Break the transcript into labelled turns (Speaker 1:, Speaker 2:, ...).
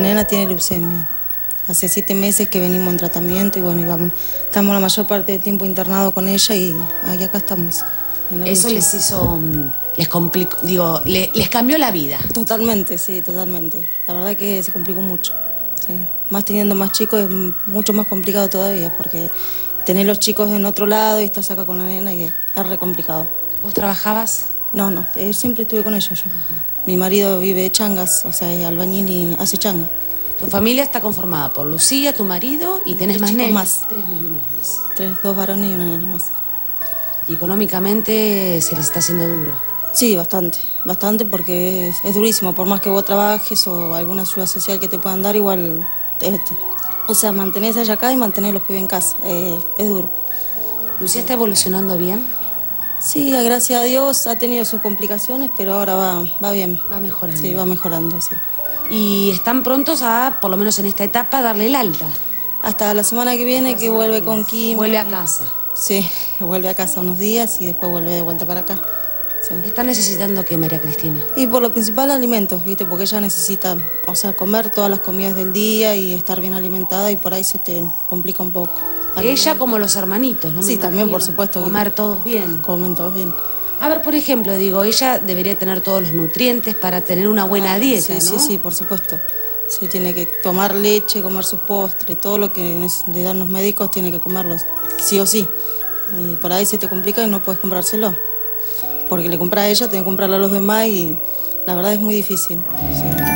Speaker 1: La nena tiene leucemia. Hace 7 meses que venimos en tratamiento y bueno, estamos la mayor parte del tiempo internados con ella y acá estamos.
Speaker 2: Eso les hizo, les complicó, digo, les cambió la vida.
Speaker 1: Totalmente, sí, totalmente. La verdad que se complicó mucho. Sí. Más teniendo más chicos es mucho más complicado todavía porque tener los chicos en otro lado y estás acá con la nena y es re complicado.
Speaker 2: ¿Vos trabajabas?
Speaker 1: No, siempre estuve con ellos yo. Mi marido vive de changas, o sea, es albañil y hace changa.
Speaker 2: Tu familia está conformada por Lucía, tu marido, y tenés más nenes.
Speaker 1: Más.
Speaker 2: 3 nenes más.
Speaker 1: 2 varones y una nena más.
Speaker 2: Y económicamente se les está haciendo duro.
Speaker 1: Sí, bastante porque es durísimo. Por más que vos trabajes o alguna ayuda social que te puedan dar, igual esto. O sea, mantenés a ella acá y mantenés a los pibes en casa. Es duro.
Speaker 2: ¿Lucía está evolucionando bien?
Speaker 1: Sí, gracias a Dios ha tenido sus complicaciones, pero ahora va bien.
Speaker 2: Va mejorando.
Speaker 1: Sí, va mejorando, sí.
Speaker 2: Y están prontos a, por lo menos en esta etapa, darle el alta.
Speaker 1: Hasta la semana que viene que vuelve con Kim.
Speaker 2: Vuelve a casa.
Speaker 1: Sí, vuelve a casa unos días y después vuelve de vuelta para acá. Sí.
Speaker 2: ¿Está necesitando qué, María Cristina?
Speaker 1: Y por lo principal alimentos, ¿viste? Porque ella necesita, o sea, comer todas las comidas del día y estar bien alimentada y por ahí se te complica un poco.
Speaker 2: Ella como los hermanitos, ¿no?
Speaker 1: Sí, también, por supuesto.
Speaker 2: Comer todos bien.
Speaker 1: Comen todos bien.
Speaker 2: A ver, por ejemplo, digo, ella debería tener todos los nutrientes para tener una buena dieta,
Speaker 1: sí,
Speaker 2: ¿no?
Speaker 1: Sí, por supuesto. Sí, tiene que tomar leche, comer sus postres, todo lo que le dan los médicos tiene que comerlos, sí o sí. Y por ahí se te complica y no puedes comprárselo. Porque le compras a ella, tenés que comprarle a los demás y la verdad es muy difícil. Sí.